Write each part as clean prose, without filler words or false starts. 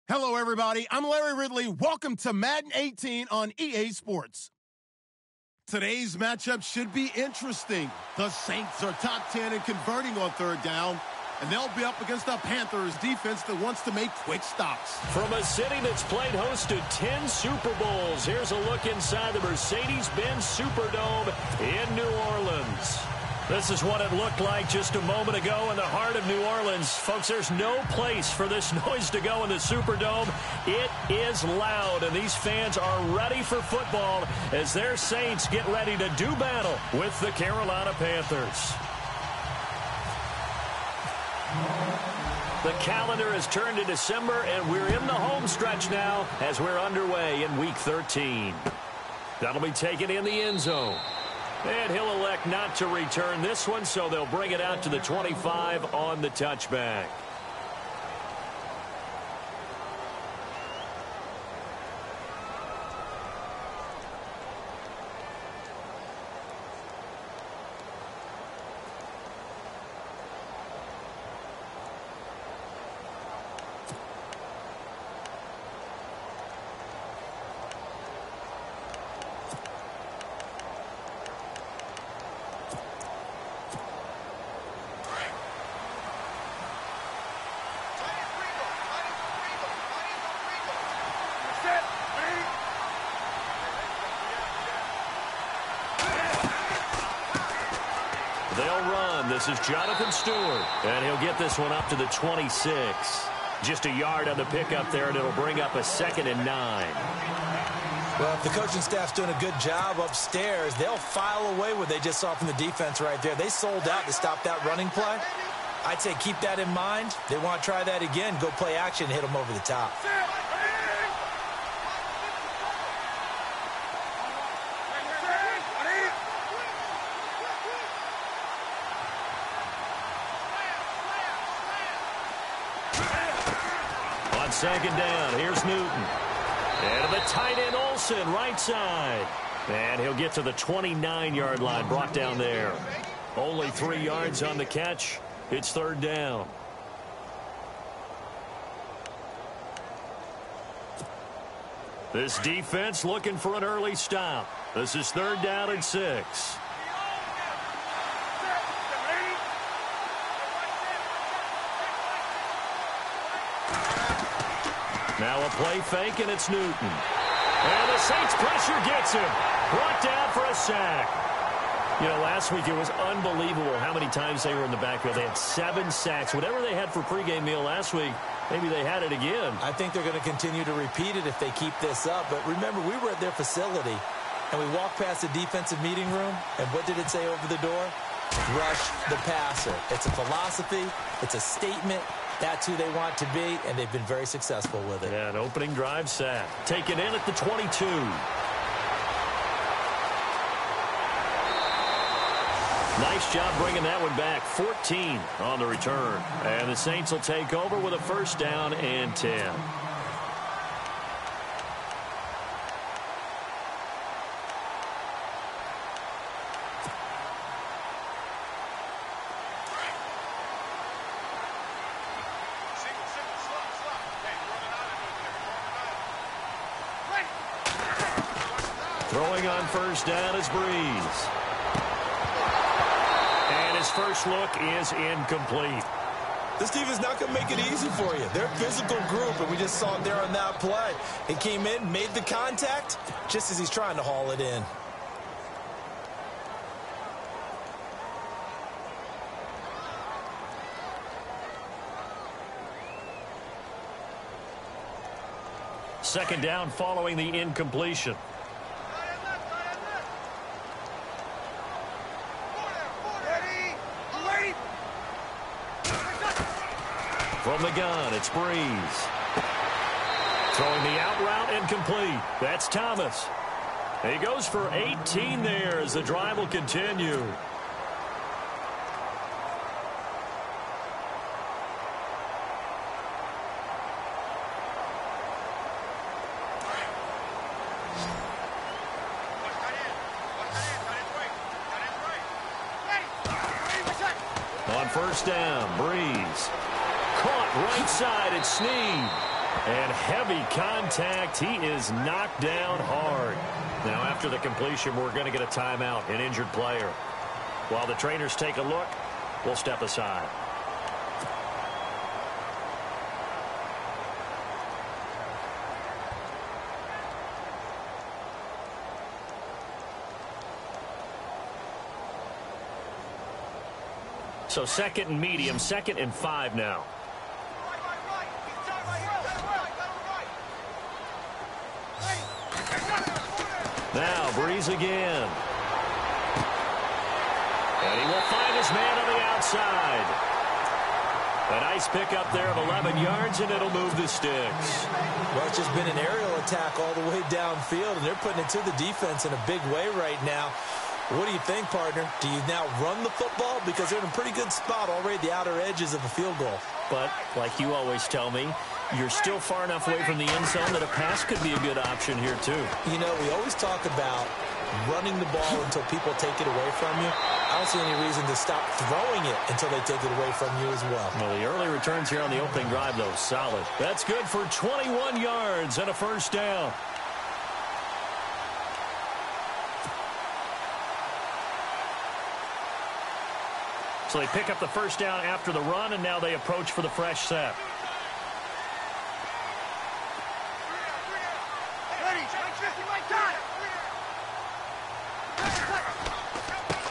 Hello, everybody. I'm Larry Ridley. Welcome to Madden 18 on EA Sports. Today's matchup should be interesting. The Saints are top 10 in converting on third down, and they'll be up against the Panthers defense that wants to make quick stops. From a city that's played host to 10 Super Bowls, here's a look inside the Mercedes-Benz Superdome in New Orleans. This is what it looked like just a moment ago in the heart of New Orleans. Folks, there's no place for this noise to go in the Superdome. It is loud, and these fans are ready for football as their Saints get ready to do battle with the Carolina Panthers. The calendar has turned to December, and we're in the home stretch now as we're underway in Week 13. That'll be taken in the end zone. And he'll elect not to return this one, so they'll bring it out to the 25 on the touchback. They'll run. This is Jonathan Stewart, and he'll get this one up to the 26. Just a yard on the pickup there, and it'll bring up a 2nd and 9. Well, if the coaching staff's doing a good job upstairs, they'll file away what they just saw from the defense right there. They sold out to stop that running play. I'd say keep that in mind. They want to try that again, go play action, hit them over the top. On 2nd down, here's Newton. And to the tight end, Olsen, right side. And he'll get to the 29-yard line, brought down there. Only 3 yards on the catch. It's 3rd down. This defense looking for an early stop. This is 3rd down and 6. Now a play fake, and it's Newton. And the Saints pressure gets him. Brought down for a sack. You know, last week it was unbelievable how many times they were in the backfield. They had 7 sacks. Whatever they had for pregame meal last week, maybe they had it again. I think they're going to continue to repeat it if they keep this up. But remember, we were at their facility, and we walked past the defensive meeting room, and what did it say over the door? Rush the passer. It's a philosophy. It's a statement. That's who they want to be, and they've been very successful with it. Yeah, an opening drive sack. Taken in at the 22. Nice job bringing that one back. 14 on the return. And the Saints will take over with a 1st down and 10. Throwing on 1st down is Breeze. And his first look is incomplete. This team is not going to make it easy for you. They're a physical group, and we just saw it there on that play. He came in, made the contact, just as he's trying to haul it in. Second down following the incompletion. From the gun, it's Breeze. Throwing the out route incomplete. That's Thomas. He goes for 18 there as the drive will continue. On 1st down, Breeze. Caught right side, it's Snead. And heavy contact. He is knocked down hard. Now, after the completion, we're going to get a timeout, an injured player. While the trainers take a look, we'll step aside. So second and medium, 2nd and 5 now. Now Breeze again. And he will find his man on the outside. A nice pickup there of 11 yards, and it'll move the sticks. Well, it's just been an aerial attack all the way downfield, and they're putting it to the defense in a big way right now. What do you think, partner? Do you now run the football? Because they're in a pretty good spot already at the outer edges of a field goal. But, like you always tell me, you're still far enough away from the end zone that a pass could be a good option here, too. You know, we always talk about running the ball until people take it away from you. I don't see any reason to stop throwing it until they take it away from you as well. Well, the early returns here on the opening drive, though, solid. That's good for 21 yards and a first down. So they pick up the first down after the run, and now they approach for the fresh set.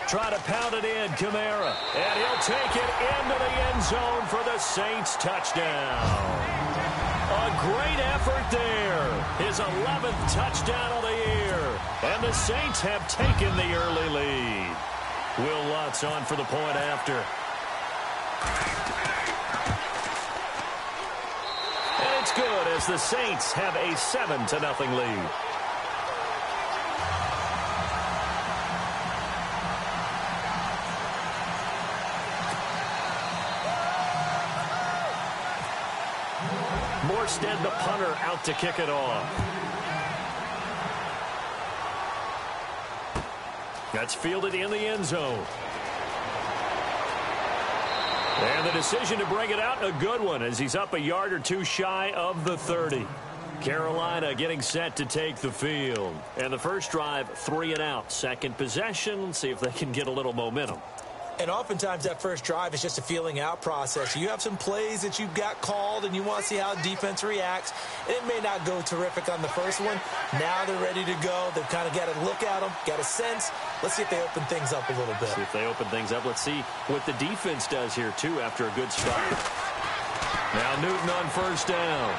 Try to pound it in, Kamara. And he'll take it into the end zone for the Saints touchdown. A great effort there. His 11th touchdown of the year. And the Saints have taken the early lead. Will Lutz on for the point after. And it's good as the Saints have a 7-0 lead. Morstead, the punter, out to kick it off. That's fielded in the end zone. And the decision to bring it out, a good one, as he's up a yard or two shy of the 30. Carolina getting set to take the field. And the first drive, 3 and out. Second possession, see if they can get a little momentum. And oftentimes that first drive is just a feeling out process. You have some plays that you've got called and you want to see how defense reacts. And it may not go terrific on the first one. Now they're ready to go. They've kind of got to look at them, got a sense. Let's see if they open things up a little bit. See if they open things up. Let's see what the defense does here, too, after a good start. Now Newton on first down.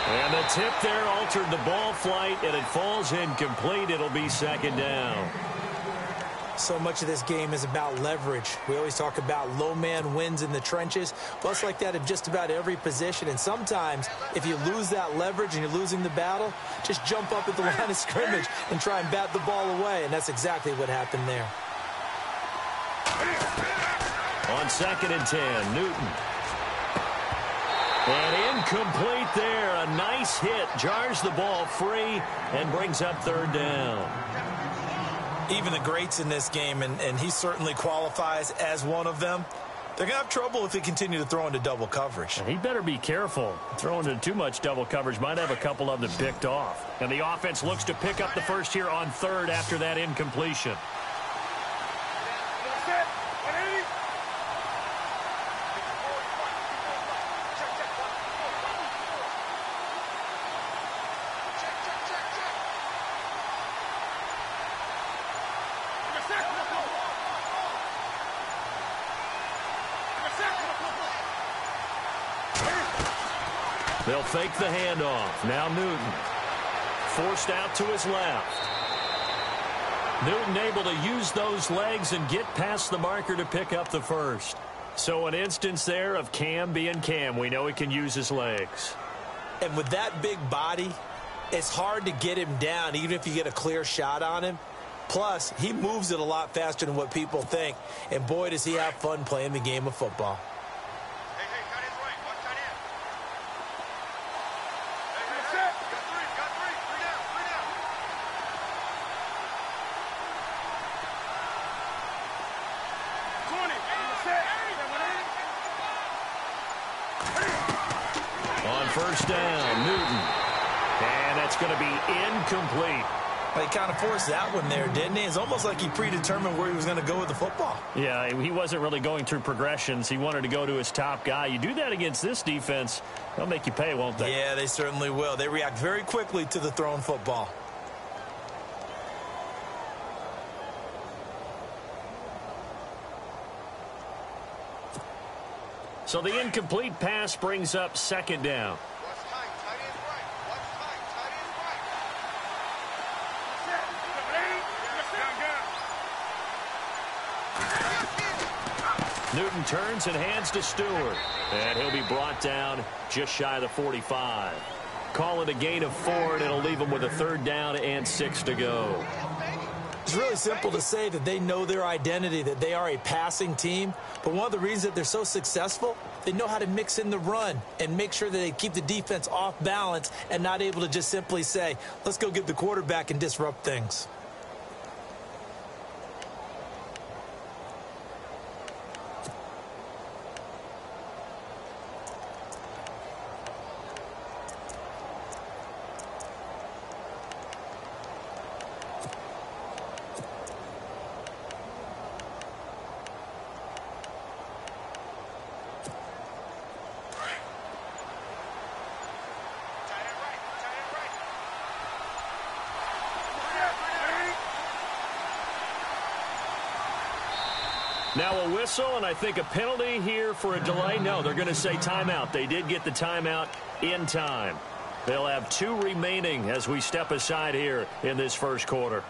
And the tip there altered the ball flight, and it falls incomplete. It'll be second down. So much of this game is about leverage. We always talk about low man wins in the trenches. Well, it's like that in just about every position. And sometimes, if you lose that leverage and you're losing the battle, just jump up at the line of scrimmage and try and bat the ball away. And that's exactly what happened there. On 2nd and 10, Newton. And incomplete there. A nice hit. Jars the ball free and brings up 3rd down. Even the greats in this game, and he certainly qualifies as one of them, they're going to have trouble if they continue to throw into double coverage. And he better be careful. Throwing into too much double coverage might have a couple of them picked off. And the offense looks to pick up the first here on 3rd after that incompletion. They'll fake the handoff. Now Newton. Forced out to his left. Newton able to use those legs and get past the marker to pick up the first. So an instance there of Cam being Cam. We know he can use his legs. And with that big body, it's hard to get him down, even if you get a clear shot on him. Plus, he moves it a lot faster than what people think. And boy, does he have fun playing the game of football. first down. Newton. And that's going to be incomplete. Well, he kind of forced that one there, didn't he? It's almost like he predetermined where he was going to go with the football. Yeah, he wasn't really going through progressions. He wanted to go to his top guy. You do that against this defense, they'll make you pay, won't they? Yeah, they certainly will. They react very quickly to the thrown football. So the incomplete pass brings up second down. Newton turns and hands to Stewart. And he'll be brought down just shy of the 45. Call it a gain of 4, and it'll leave him with a third down and 6 to go. It's really simple to say that they know their identity, that they are a passing team. But one of the reasons that they're so successful, they know how to mix in the run and make sure that they keep the defense off balance and not able to just simply say, let's go get the quarterback and disrupt things. Now a whistle, and I think a penalty here for a delay. No, they're going to say timeout. They did get the timeout in time. They'll have 2 remaining as we step aside here in this first quarter.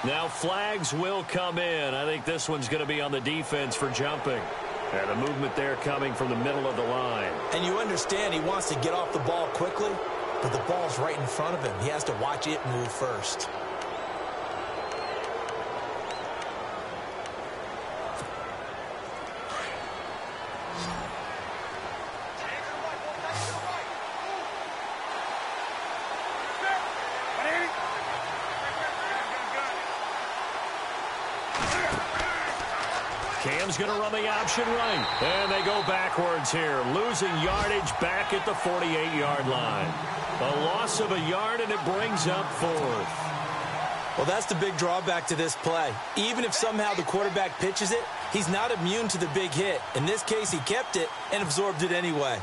Now flags will come in. I think this one's going to be on the defense for jumping. And a movement there coming from the middle of the line. And you understand he wants to get off the ball quickly, but the ball's right in front of him. He has to watch it move first. Cam's going to run the option right. And they go backwards here, losing yardage back at the 48-yard line. A loss of a yard, and it brings up 4th. Well, that's the big drawback to this play. Even if somehow the quarterback pitches it, he's not immune to the big hit. In this case, he kept it and absorbed it anyway.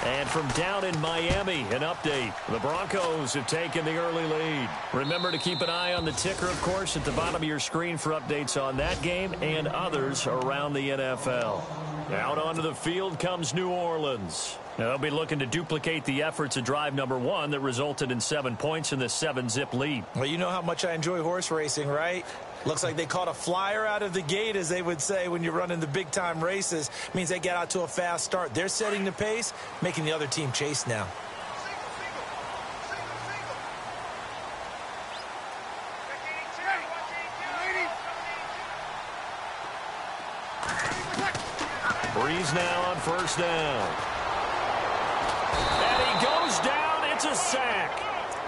And from down in Miami, an update. The Broncos have taken the early lead. Remember to keep an eye on the ticker, of course, at the bottom of your screen for updates on that game and others around the NFL. Out onto the field comes New Orleans. They'll be looking to duplicate the efforts of drive number 1 that resulted in 7 points in the 7-zip lead. Well, you know how much I enjoy horse racing, right? Looks like they caught a flyer out of the gate, as they would say when you're running the big-time races. Means they get out to a fast start. They're setting the pace, making the other team chase now. Breeze now on first down. And he goes down. It's a sack.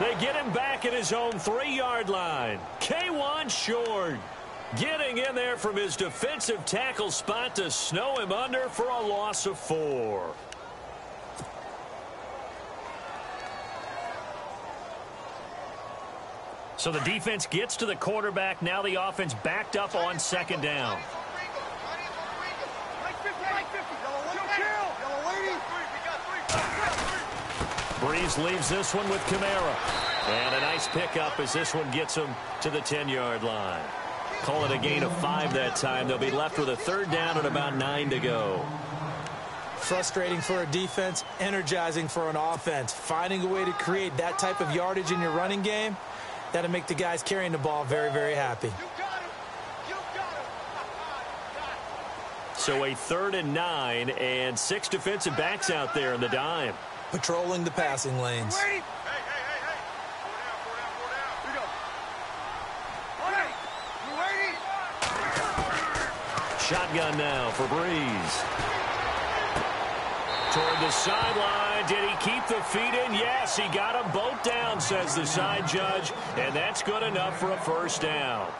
They get him back at his own 3-yard line. K1 short. Getting in there from his defensive tackle spot to snow him under for a loss of 4. So the defense gets to the quarterback. Now the offense backed up on second down. Breeze leaves this one with Kamara. And a nice pickup as this one gets him to the 10-yard line. Call it a gain of 5 that time. They'll be left with a third down and about 9 to go. Frustrating for a defense, energizing for an offense. Finding a way to create that type of yardage in your running game, that'll make the guys carrying the ball very, very happy. So a 3rd and 9 and 6 defensive backs out there in the dime. Patrolling the passing lanes. Shotgun now for Breeze. Toward the sideline. Did he keep the feet in? Yes, he got them both down, says the side judge. And that's good enough for a first down.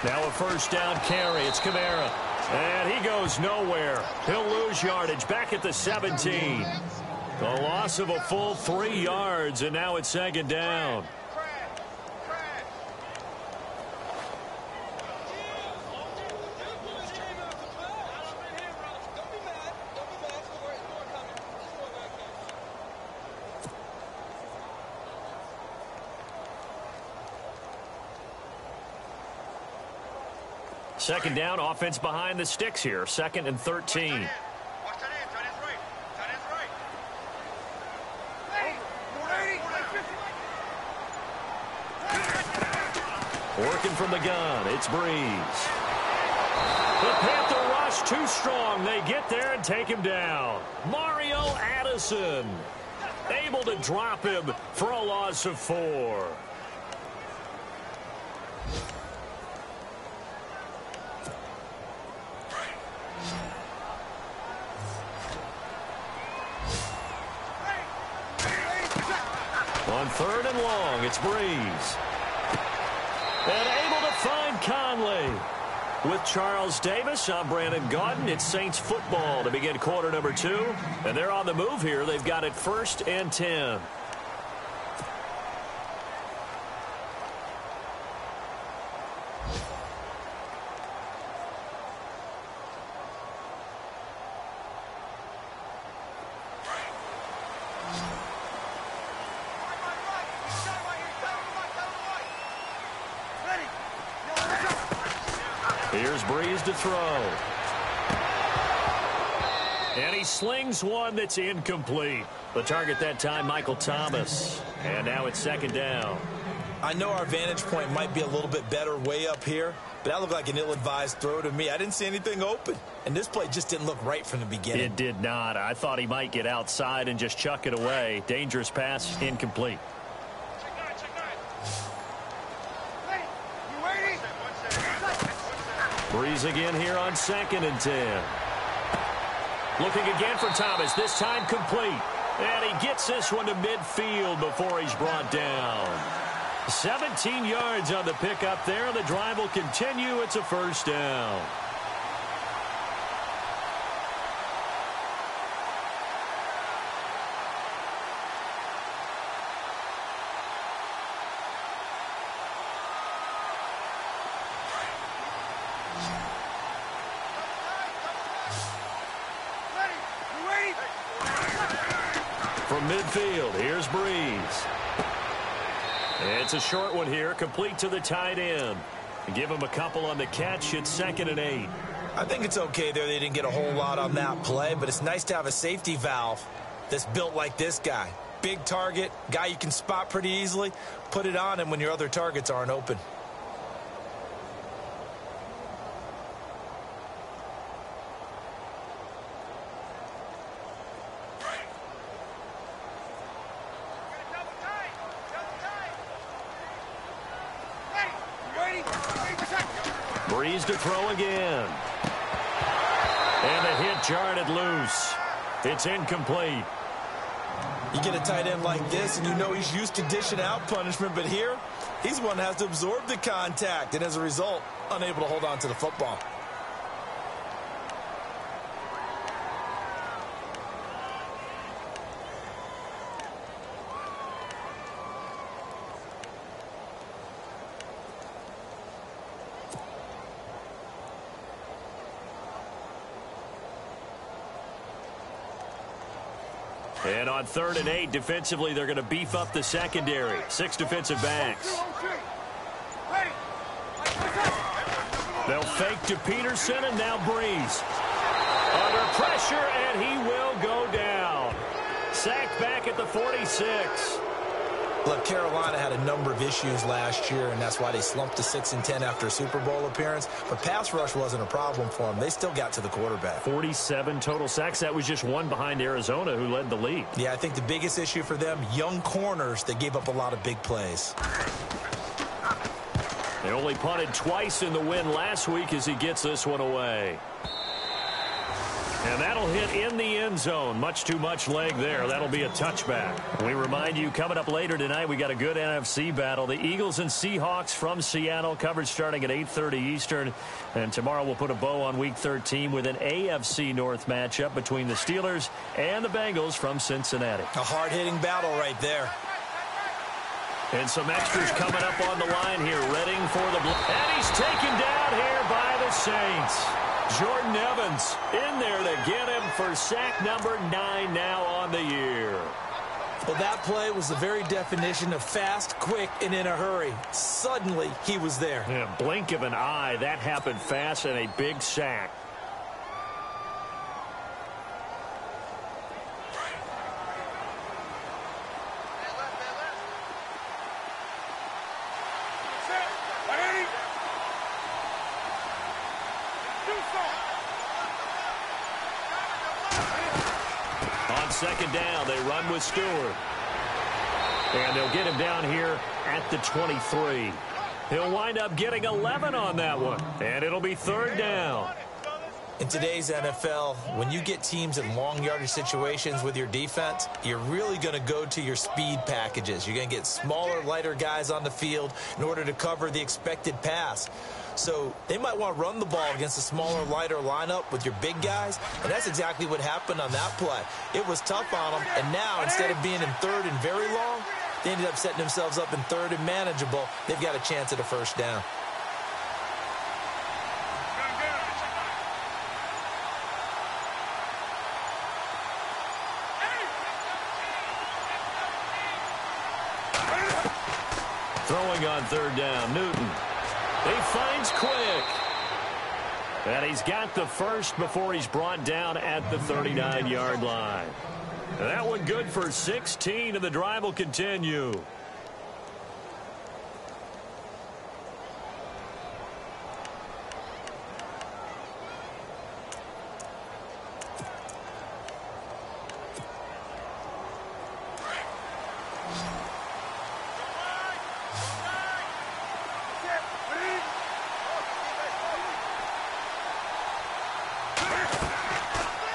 Now a first down carry. It's Kamara. And he goes nowhere. He'll lose yardage back at the 17. A loss of a full 3 yards, and now it's 2nd down. Second down, offense behind the sticks here. 2nd and 13. Working from the gun, it's Breeze. The Panther rush too strong. They get there and take him down. Mario Addison able to drop him for a loss of 4. On 3rd and long, it's Breeze. And able to find Conley. With Charles Davis, I'm Brandon Gaudin. It's Saints football to begin quarter number 2. And they're on the move here. They've got it 1st and 10. Here's Breeze to throw. And he slings one that's incomplete. The target that time, Michael Thomas. And now it's 2nd down. I know our vantage point might be a little bit better way up here, but that looked like an ill-advised throw to me. I didn't see anything open. And this play just didn't look right from the beginning. It did not. I thought he might get outside and just chuck it away. Dangerous pass, incomplete. Breeze again here on 2nd and 10. Looking again for Thomas, this time complete. And he gets this one to midfield before he's brought down. 17 yards on the pickup there. The drive will continue. It's a first down. From midfield, here's Breeze. It's a short one here, complete to the tight end. Give him a couple on the catch. It's 2nd and 8. I think it's okay there. They didn't get a whole lot on that play, but it's nice to have a safety valve that's built like this guy. Big target, guy you can spot pretty easily. Put it on him when your other targets aren't open. Breeze to throw again. And the hit jarred it loose. It's incomplete. You get a tight end like this, and you know he's used to dishing out punishment, but here, he's the one that has to absorb the contact, and as a result, unable to hold on to the football. And on 3rd and 8, defensively, they're going to beef up the secondary. 6 defensive backs. They'll fake to Peterson, and now Breeze. Under pressure, and he will go down. Sacked back at the 46. Look, Carolina had a number of issues last year, and that's why they slumped to 6-10 after a Super Bowl appearance. But pass rush wasn't a problem for them. They still got to the quarterback. 47 total sacks. That was just one behind Arizona, who led the league. Yeah, I think the biggest issue for them, young corners, they gave up a lot of big plays. They only punted twice in the win last week as he gets this one away. And that'll hit in the end zone. Much too much leg there. That'll be a touchback. We remind you, coming up later tonight, we got a good NFC battle. The Eagles and Seahawks from Seattle, coverage starting at 8:30 Eastern. And tomorrow we'll put a bow on Week 13 with an AFC North matchup between the Steelers and the Bengals from Cincinnati. A hard-hitting battle right there. And some extras coming up on the line here. Reading for the block. And he's taken down here by the Saints. Jordan Evans in there to get him for sack number 9 now on the year. Well, that play was the very definition of fast, quick, and in a hurry. Suddenly, he was there. In a blink of an eye, that happened fast and a big sack. On 2nd down, they run with Stewart. And they'll get him down here at the 23. He'll wind up getting 11 on that one. And it'll be 3rd down. In today's NFL, when you get teams in long yardage situations with your defense, you're really going to go to your speed packages. You're going to get smaller, lighter guys on the field in order to cover the expected pass. So they might want to run the ball against a smaller, lighter lineup with your big guys, and that's exactly what happened on that play. It was tough on them, and now instead of being in 3rd and very long, they ended up setting themselves up in 3rd and manageable. They've got a chance at a 1st down. Throwing on 3rd down, Newton. He finds Quick. And he's got the first before he's brought down at the 39-yard line. And that one good for 16, and the drive will continue.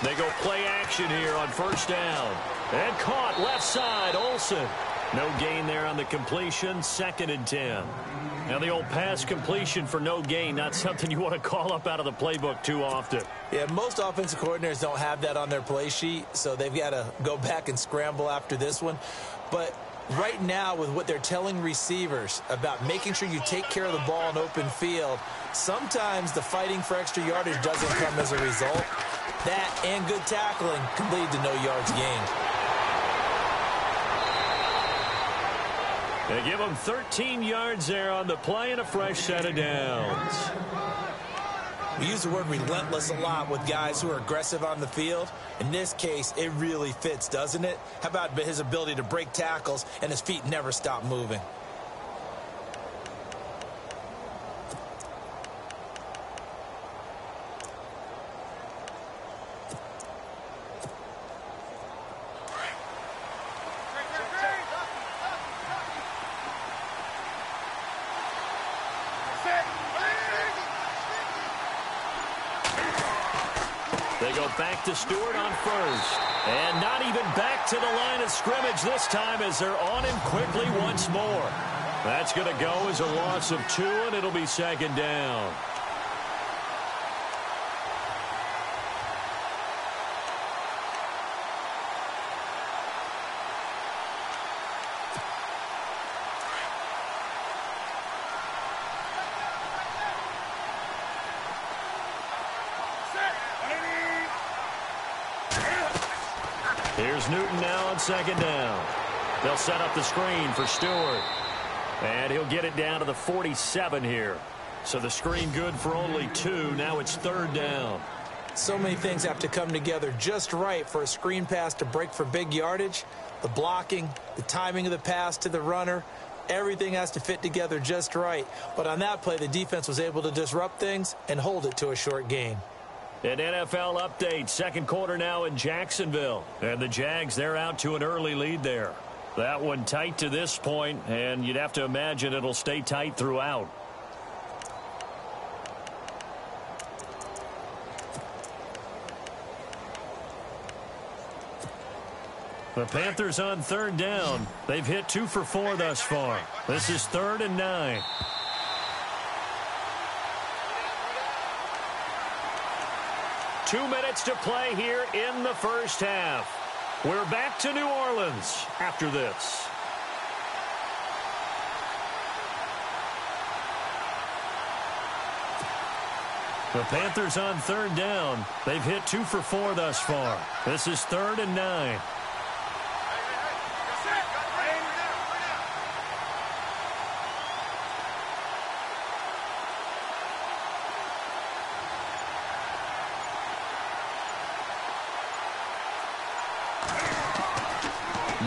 They go play action here on 1st down. And caught left side, Olsen. No gain there on the completion, 2nd and 10. Now the old pass completion for no gain, not something you want to call up out of the playbook too often. Yeah, most offensive coordinators don't have that on their play sheet, so they've got to go back and scramble after this one. But right now, with what they're telling receivers about making sure you take care of the ball in open field, sometimes the fighting for extra yardage doesn't come as a result. That and good tackling can lead to no yards gained. They give them 13 yards there on the play and a fresh set of downs. We use the word relentless a lot with guys who are aggressive on the field. In this case, it really fits, doesn't it? How about his ability to break tackles and his feet never stop moving? They go back to Stewart on 1st. And not even back to the line of scrimmage this time as they're on him quickly once more. That's going to go as a loss of 2, and it'll be 2nd down. Here's Newton now on second down. They'll set up the screen for Stewart. And he'll get it down to the 47 here. So the screen good for only 2. Now it's third down. So many things have to come together just right for a screen pass to break for big yardage. The blocking, the timing of the pass to the runner, everything has to fit together just right. But on that play, the defense was able to disrupt things and hold it to a short gain. An NFL update. Second quarter now in Jacksonville. And the Jags, they're out to an early lead there. That one tight to this point, and you'd have to imagine it'll stay tight throughout. The Panthers on third down. They've hit 2 for 4 thus far. This is 3rd and 9. Two minutes to play here in the first half. We're back to New Orleans after this. The Panthers on third down. They've hit 2 for 4 thus far. This is 3rd and 9.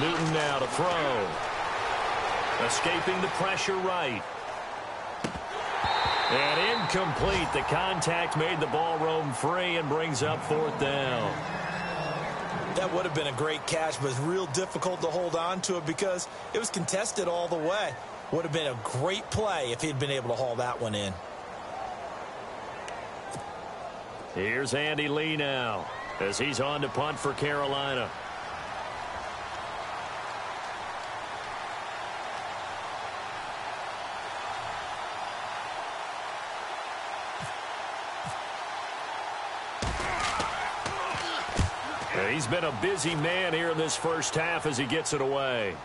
Newton now to throw. Escaping the pressure right. And incomplete. The contact made the ball roam free and brings up 4th down. That would have been a great catch, but it's real difficult to hold on to it because it was contested all the way. Would have been a great play if he'd been able to haul that one in. Here's Andy Lee now as he's on to punt for Carolina. He's been a busy man here in this first half as he gets it away.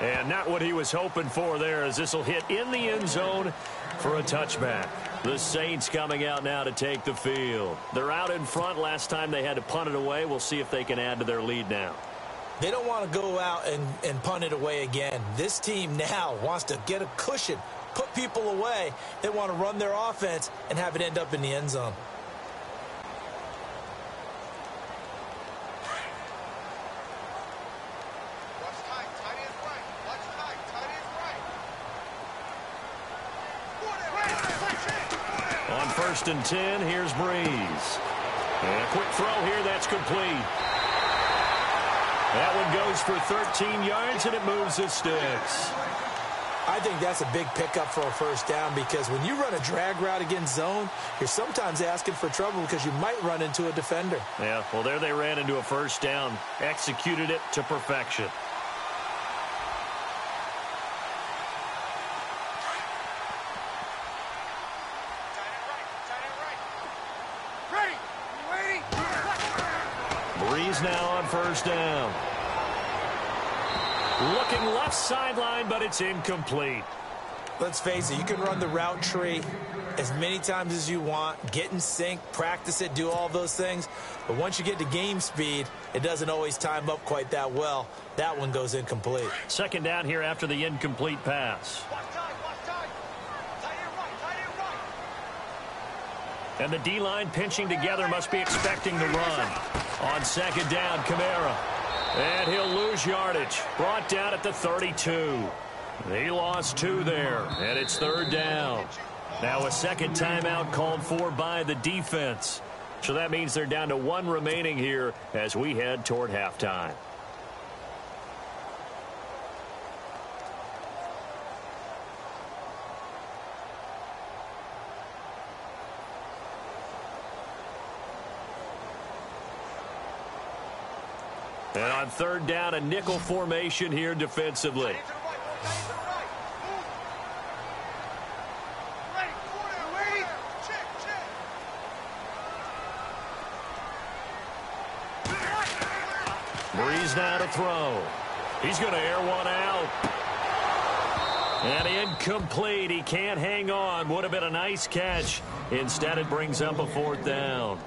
And not what he was hoping for there, as this will hit in the end zone for a touchback. The Saints coming out now to take the field. They're out in front. Last time they had to punt it away. We'll see if they can add to their lead now. They don't want to go out and punt it away again. This team now wants to get a cushion, put people away. They want to run their offense and have it end up in the end zone. On 1st and 10, here's Breeze. And a quick throw here, that's complete. That one goes for 13 yards, and it moves the sticks. I think that's a big pickup for a first down because when you run a drag route against zone, you're sometimes asking for trouble because you might run into a defender. Yeah, well, there they ran into a first down, executed it to perfection. Breeze now on first down. Looking left sideline, but it's incomplete. Let's face it, you can run the route tree as many times as you want, get in sync, practice it, do all those things. But once you get to game speed, it doesn't always time up quite that well. That one goes incomplete. Second down here after the incomplete pass. And the D-line pinching together, must be expecting the run. On second down, Kamara. And he'll lose yardage. Brought down at the 32. He lost 2 there, and it's third down. Now a second timeout called for by the defense. So that means they're down to 1 remaining here as we head toward halftime. And on third down, a nickel formation here defensively. Breeze now to throw. He's going to air one out. And incomplete. He can't hang on. Would have been a nice catch. Instead, it brings up a 4th down.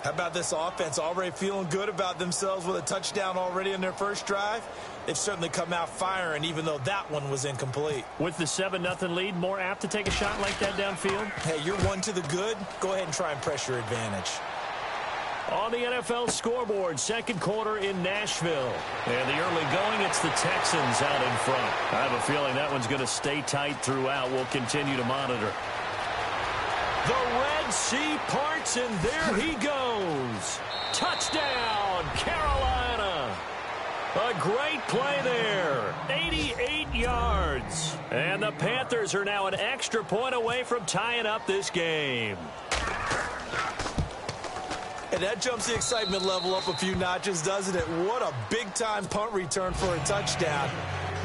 How about this offense already feeling good about themselves with a touchdown already in their first drive? They've certainly come out firing, even though that one was incomplete. With the 7-0 lead, more apt to take a shot like that downfield? Hey, you're one to the good. Go ahead and try and press your advantage. On the NFL scoreboard, second quarter in Nashville. And the early going, it's the Texans out in front. I have a feeling that one's going to stay tight throughout. We'll continue to monitor. The Red Sea parts, and there he goes. Touchdown, Carolina. A great play there. 88 yards. And the Panthers are now an extra point away from tying up this game. And that jumps the excitement level up a few notches, doesn't it? What a big-time punt return for a touchdown.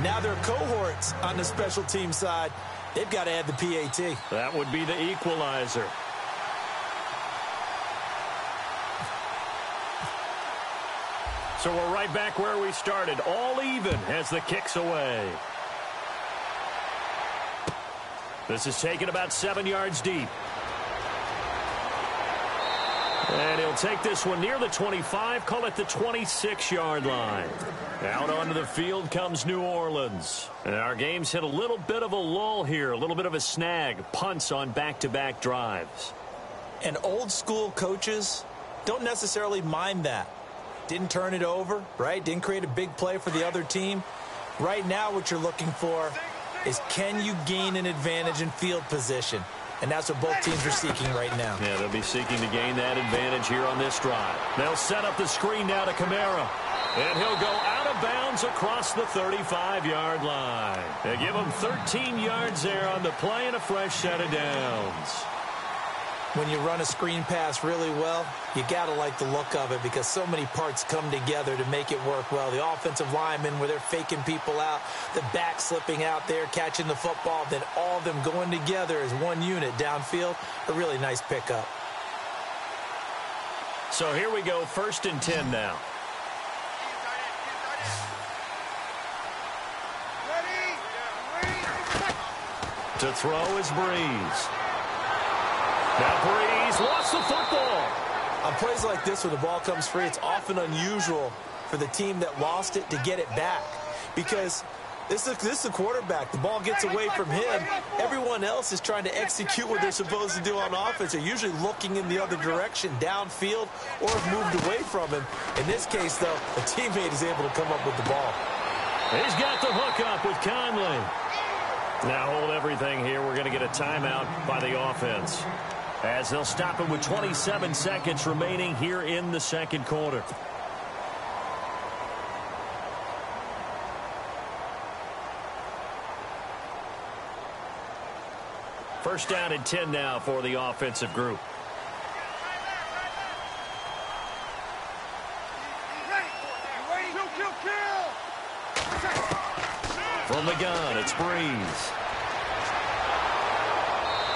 Now their cohorts on the special team side, they've got to add the PAT. That would be the equalizer. So we're right back where we started. All even as the kick's away. This is taken about 7 yards deep. And he'll take this one near the 25, call it the 26-yard line. Out onto the field comes New Orleans. And our game's hit a little bit of a lull here, a little bit of a snag. Punts on back-to-back drives. And old-school coaches don't necessarily mind that. Didn't turn it over, right? Didn't create a big play for the other team. Right now what you're looking for is, can you gain an advantage in field position? And that's what both teams are seeking right now. Yeah, they'll be seeking to gain that advantage here on this drive. They'll set up the screen now to Kamara. And he'll go out of bounds across the 35-yard line. They give him 13 yards there on the play and a fresh set of downs. When you run a screen pass really well, you got to like the look of it because so many parts come together to make it work well. The offensive linemen, where they're faking people out, the back slipping out there, catching the football, then all of them going together as one unit downfield. A really nice pickup. So here we go, 1st and 10 now. To throw is Breeze. Now Breeze lost the football. On plays like this where the ball comes free, it's often unusual for the team that lost it to get it back. Because this is the quarterback. The ball gets away from him. Everyone else is trying to execute what they're supposed to do on offense. They're usually looking in the other direction, downfield, or have moved away from him. In this case, though, a teammate is able to come up with the ball. He's got the hook up with Conley. Now hold everything here. We're going to get a timeout by the offense, as they'll stop it with 27 seconds remaining here in the second quarter. First down and 10 now for the offensive group. From the gun, it's Breeze.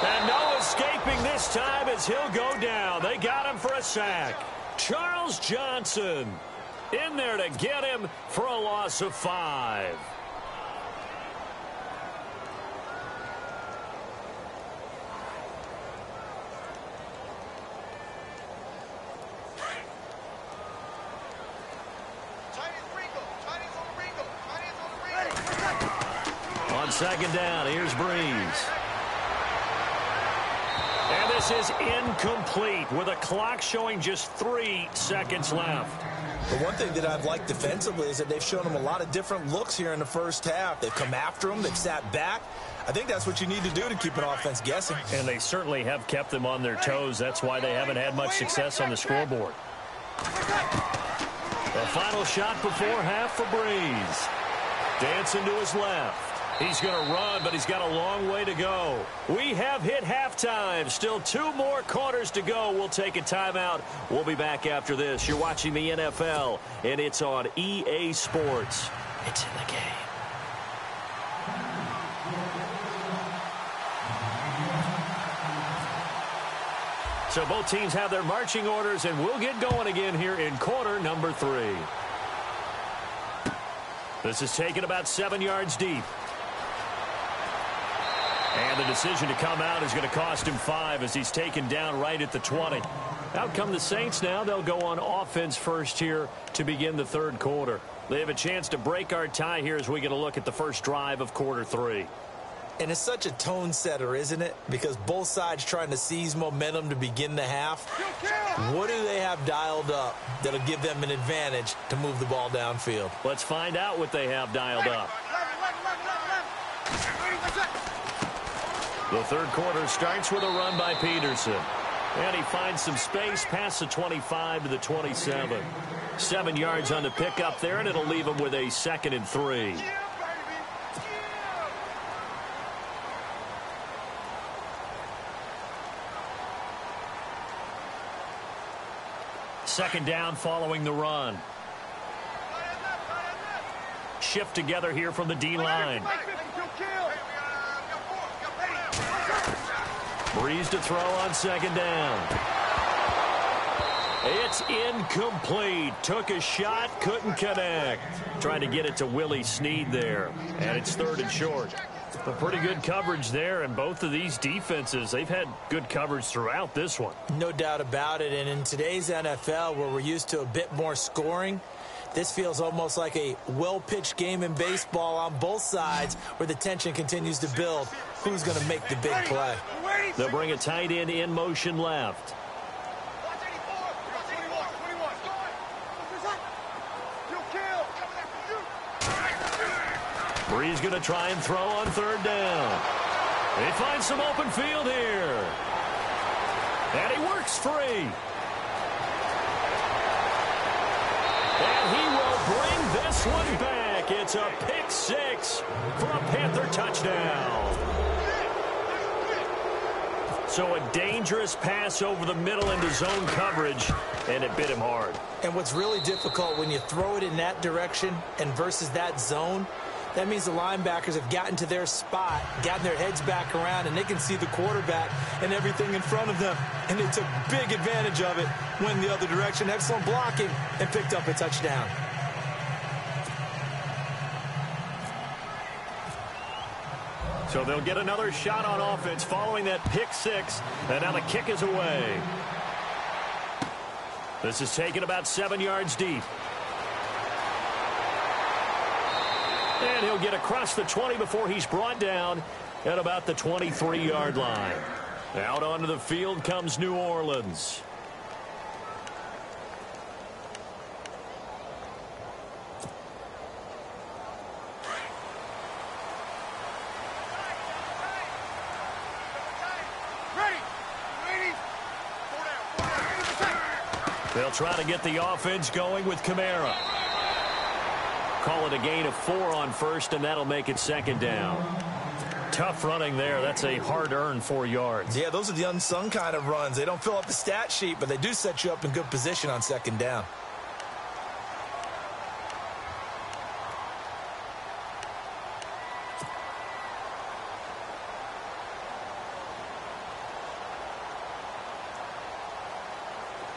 And no escaping this time as he'll go down. They got him for a sack. Charles Johnson in there to get him for a loss of 5. On second down, here's Breeze. And this is incomplete with a clock showing just 3 seconds left. The one thing that I've liked defensively is that they've shown him a lot of different looks here in the first half. They've come after him. They've sat back. I think that's what you need to do to keep an offense guessing. And they certainly have kept them on their toes. That's why they haven't had much success on the scoreboard. The final shot before half for Breeze. Dancing to his left. He's going to run, but he's got a long way to go. We have hit halftime. Still 2 more quarters to go. We'll take a timeout. We'll be back after this. You're watching the NFL, and it's on EA Sports. It's in the game. So both teams have their marching orders, and we'll get going again here in quarter number 3. This is taken about 7 yards deep. And the decision to come out is going to cost him 5 as he's taken down right at the 20. Out come the Saints now. They'll go on offense first here to begin the third quarter. They have a chance to break our tie here as we get a look at the first drive of quarter 3. And it's such a tone setter, isn't it? Because both sides trying to seize momentum to begin the half. What do they have dialed up that'll give them an advantage to move the ball downfield? Let's find out what they have dialed up. The third quarter starts with a run by Peterson. And he finds some space past the 25 to the 27. 7 yards on the pickup there, and it'll leave him with a 2nd and 3. Second down following the run. Shift together here from the D-line. Breeze to throw on second down. It's incomplete. Took a shot, couldn't connect. Trying to get it to Willie Snead there. And it's 3rd and short. But pretty good coverage there, and both of these defenses, they've had good coverage throughout this one. No doubt about it, and in today's NFL, where we're used to a bit more scoring, this feels almost like a well-pitched game in baseball on both sides where the tension continues to build. Who's going to make the big play? They'll bring a tight end in motion left. Breeze going to try and throw on 3rd down. He finds some open field here. And he works free. And he will bring this one back. It's a pick 6 for a Panther touchdown. So a dangerous pass over the middle into zone coverage, and it bit him hard. And what's really difficult when you throw it in that direction and versus that zone, that means the linebackers have gotten to their spot, gotten their heads back around, and they can see the quarterback and everything in front of them. And they took big advantage of it, went the other direction, excellent blocking, and picked up a touchdown. So they'll get another shot on offense following that pick 6, and now the kick is away. This is taken about 7 yards deep. And he'll get across the 20 before he's brought down at about the 23-yard line. Out onto the field comes New Orleans. They'll try to get the offense going with Kamara. Call it a gain of 4 on first, and that'll make it 2nd down. Tough running there. That's a hard-earned 4 yards. Yeah, those are the unsung kind of runs. They don't fill up the stat sheet, but they do set you up in good position on 2nd down.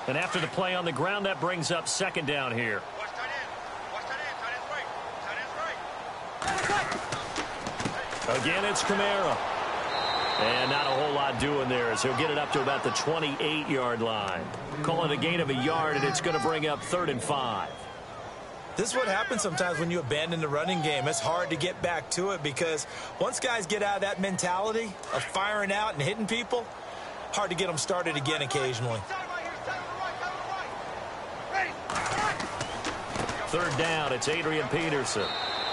And after the play on the ground, that brings up 2nd down here. Again, it's Kamara. And not a whole lot doing there as he'll get it up to about the 28-yard line. Call it a gain of 1 yard, and it's going to bring up 3rd and 5. This is what happens sometimes when you abandon the running game. It's hard to get back to it because once guys get out of that mentality of firing out and hitting people, hard to get them started again occasionally. 3rd down, it's Adrian Peterson.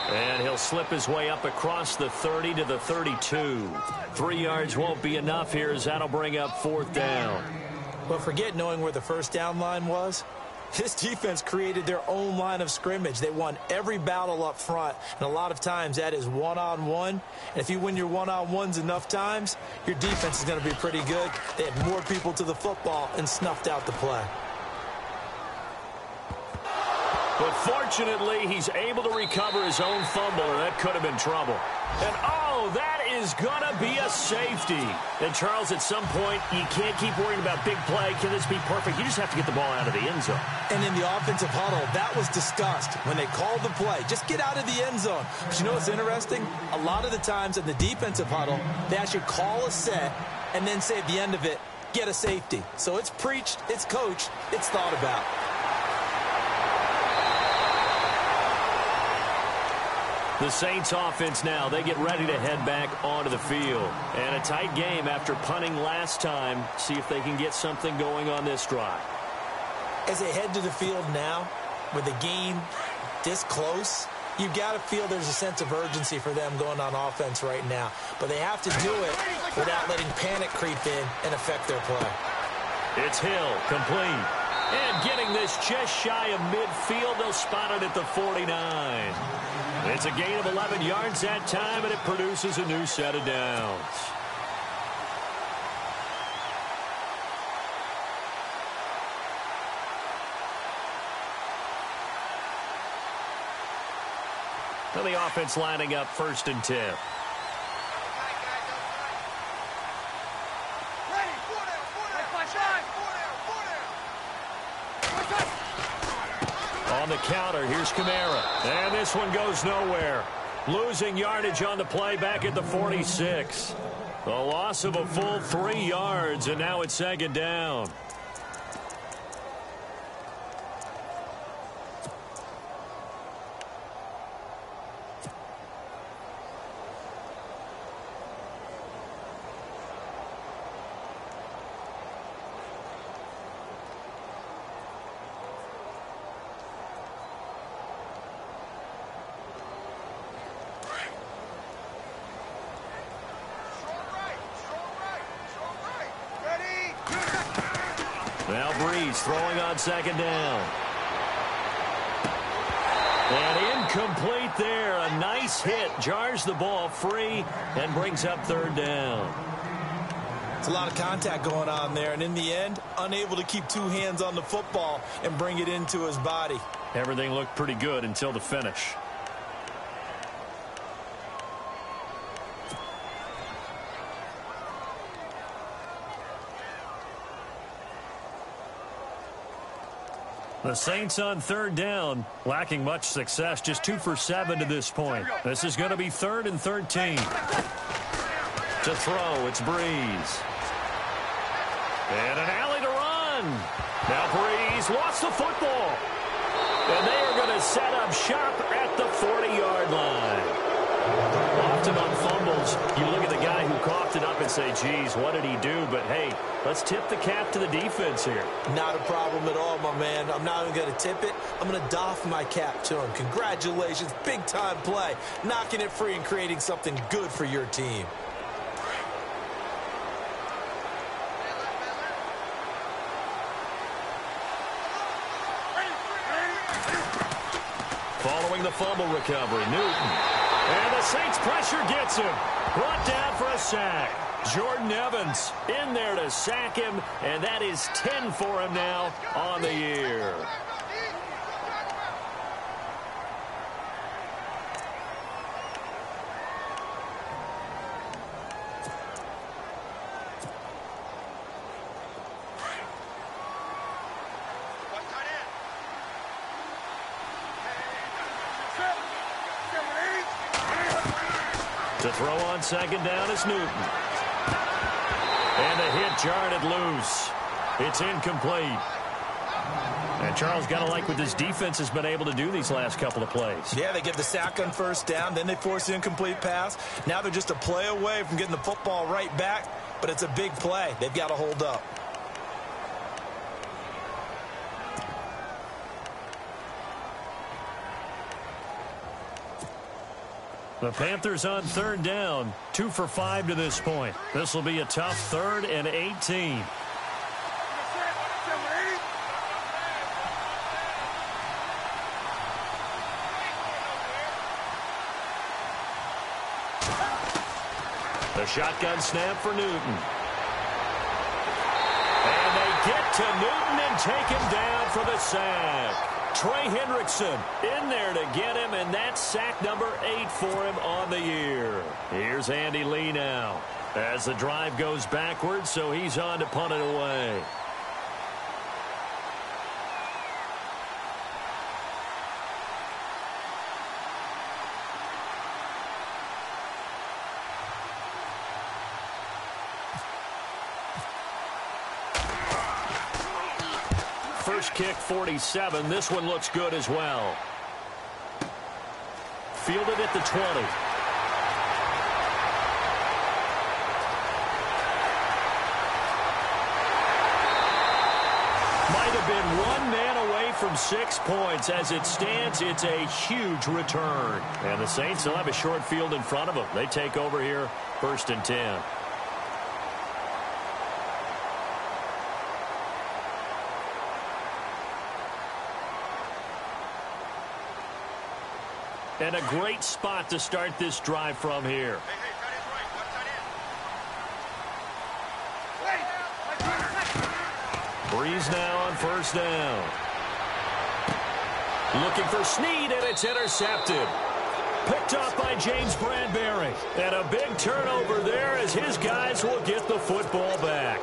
And he'll slip his way up across the 30 to the 32. 3 yards won't be enough here as that'll bring up 4th down. But forget knowing where the first down line was. This defense created their own line of scrimmage. They won every battle up front, and a lot of times that is one-on-one. And if you win your one-on-ones enough times, your defense is going to be pretty good. They had more people to the football and snuffed out the play. But fortunately, he's able to recover his own fumble, or that could have been trouble. And, oh, that is going to be a safety. And, Charles, at some point, you can't keep worrying about big play. Can this be perfect? You just have to get the ball out of the end zone. And in the offensive huddle, that was discussed when they called the play. Just get out of the end zone. But you know what's interesting? A lot of the times in the defensive huddle, they actually call a set and then say at the end of it, get a safety. So it's preached, it's coached, it's thought about. The Saints offense now, they get ready to head back onto the field. And a tight game after punting last time. See if they can get something going on this drive. As they head to the field now, with the game this close, you've got to feel there's a sense of urgency for them going on offense right now. But they have to do it without letting panic creep in and affect their play. It's Hill, complete. And getting this just shy of midfield, they'll spot it at the 49. It's a gain of 11 yards that time, and it produces a new set of downs. So the offense lining up 1st and 10. On the counter, here's Kamara. And this one goes nowhere. Losing yardage on the play back at the 46. The loss of a full 3 yards, and now it's 2nd down. Now Breeze throwing on 2nd down. And incomplete there. A nice hit. Jars the ball free and brings up 3rd down. It's a lot of contact going on there. And in the end, unable to keep 2 hands on the football and bring it into his body. Everything looked pretty good until the finish. The Saints on 3rd down, lacking much success, just 2 for 7 to this point. This is going to be 3rd and 13. To throw, it's Breeze. And an alley to run. Now Breeze lost the football. And they are going to set up shop at the 40-yard line. Often on fumbles, you look at the guy who coughed it up and say, geez, what did he do? But, hey, let's tip the cap to the defense here. Not a problem at all, my man. I'm not even going to tip it. I'm going to doff my cap to him. Congratulations, big-time play. Knocking it free and creating something good for your team. Following the fumble recovery, Newton. And the Saints pressure gets him. Brought down for a sack. Jordan Evans in there to sack him, and that is 10 for him now on the year. To throw on 2nd down is Newton. And the hit jarred it loose. It's incomplete. And Charles, got to like what this defense has been able to do these last couple of plays. Yeah, they get the sack on 1st down, then they force the incomplete pass. Now they're just a play away from getting the football right back, but it's a big play. They've got to hold up. The Panthers on 3rd down, 2 for 5 to this point. This will be a tough 3rd and 18. The shotgun snap for Newton. And they get to Newton and take him down for the sack. Trey Hendrickson in there to get him, and that's sack number 8 for him on the year. Here's Andy Lee now as the drive goes backwards, so he's on to punt it away. First kick, 47. This one looks good as well. Fielded at the 20. Might have been one man away from 6 points. As it stands, it's a huge return. And the Saints will have a short field in front of them. They take over here, 1st and 10. And a great spot to start this drive from here. Breeze now on 1st down. Looking for Snead, and it's intercepted. Picked up by James Bradbury. And a big turnover there as his guys will get the football back.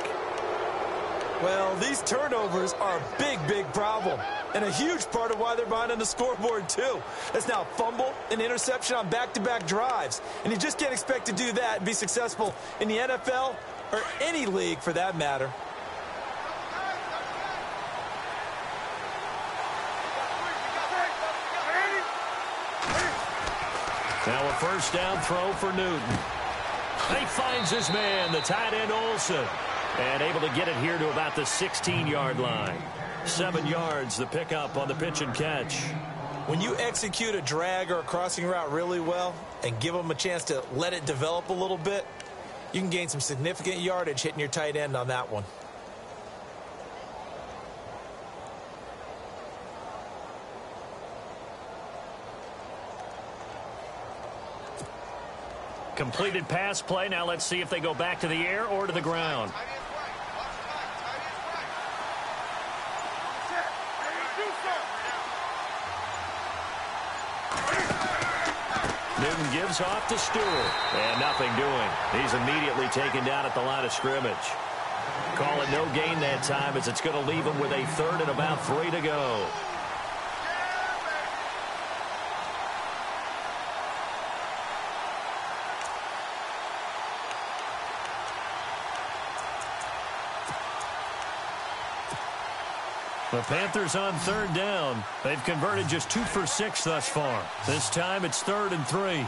Well, these turnovers are a big problem. And a huge part of why they're behind on the scoreboard, too. That's now a fumble and interception on back-to-back drives. And you just can't expect to do that and be successful in the NFL or any league for that matter. Now a 1st down throw for Newton. He finds his man, the tight end Olsen. And able to get it here to about the 16-yard line. 7 yards, the pickup on the pitch and catch. When you execute a drag or a crossing route really well and give them a chance to let it develop a little bit, you can gain some significant yardage hitting your tight end on that one. Completed pass play. Now let's see if they go back to the air or to the ground. Newton gives off to Stewart. And nothing doing. He's immediately taken down at the line of scrimmage. Call it no gain that time as it's going to leave him with a 3rd and about 3 to go. The Panthers on 3rd down. They've converted just 2 for 6 thus far. This time it's 3rd and 3.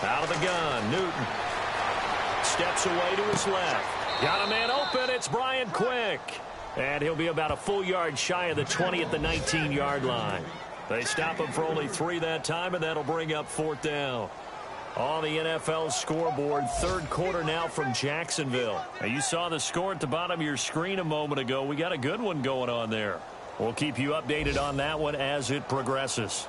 Out of the gun, Newton. Steps away to his left. Got a man open. It's Brian Quick. And he'll be about a full yard shy of the 20 at the 19-yard line. They stop him for only 3 that time, and that'll bring up 4th down. On the NFL scoreboard, 3rd quarter now from Jacksonville. Now, you saw the score at the bottom of your screen a moment ago. We got a good one going on there. We'll keep you updated on that one as it progresses.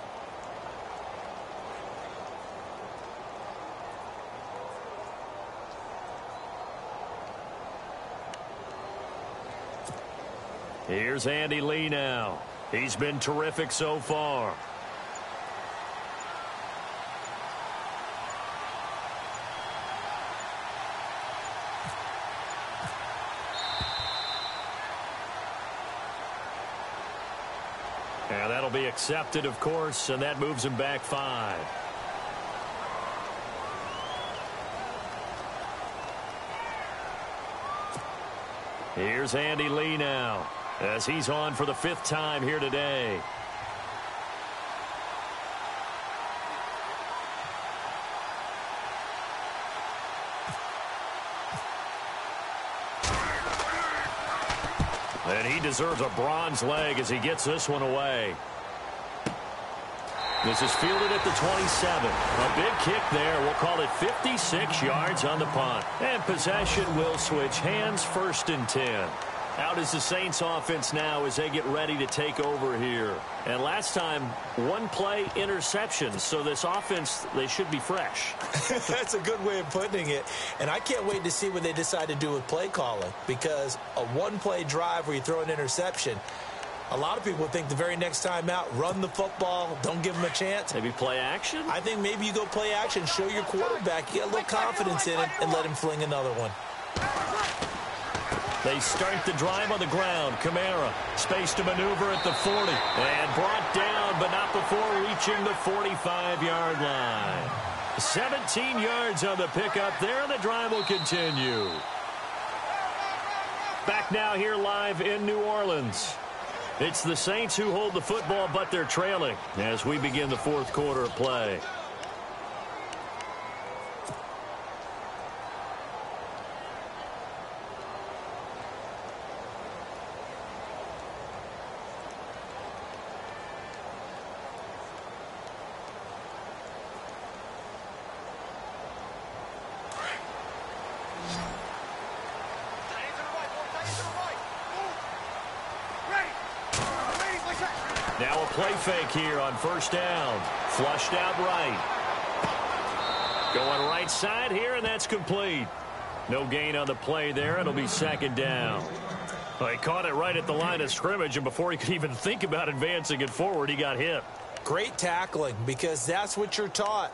Here's Andy Lee now. He's been terrific so far. And that'll be accepted, of course, and that moves him back 5. Here's Andy Lee now, as he's on for the 5th time here today. And he deserves a bronze leg as he gets this one away. This is fielded at the 27. A big kick there. We'll call it 56 yards on the punt. And possession will switch hands, 1st and 10. Out is the Saints offense now as they get ready to take over here. And last time, 1-play interception. So this offense, they should be fresh. That's a good way of putting it. And I can't wait to see what they decide to do with play calling. Because a 1-play drive where you throw an interception, a lot of people think the very next time out, run the football, don't give them a chance. Maybe play action? I think maybe you go play action, show your quarterback, you get a little confidence in him, and let him fling another one. They start the drive on the ground. Kamara, space to maneuver at the 40. And brought down, but not before reaching the 45-yard line. 17 yards on the pickup there, and the drive will continue. Back now here live in New Orleans. It's the Saints who hold the football, but they're trailing as we begin the 4th quarter of play. Now a play fake here on 1st down. Flushed out right. Going right side here, and that's complete. No gain on the play there. It'll be 2nd down. Well, he caught it right at the line of scrimmage, and before he could even think about advancing it forward, he got hit. Great tackling, because that's what you're taught.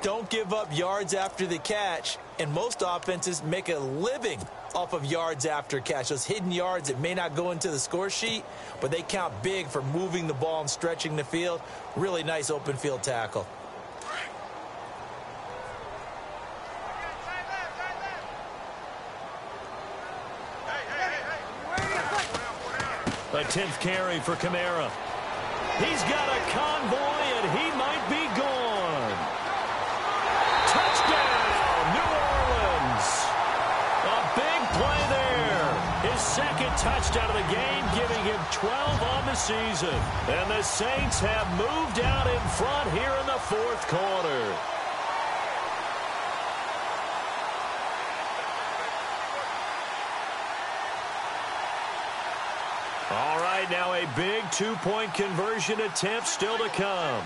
Don't give up yards after the catch, and most offenses make a living off of yards after catch. Those hidden yards that may not go into the score sheet, but they count big for moving the ball and stretching the field. Really nice open field tackle. A 10th carry for Kamara. He's got a convoy, and he might be gone. Touchdown, New Orleans. A big play there. His 2nd touchdown of the game, giving him 12 on the season. And the Saints have moved out in front here in the 4th quarter. All right, now a big 2-point conversion attempt still to come.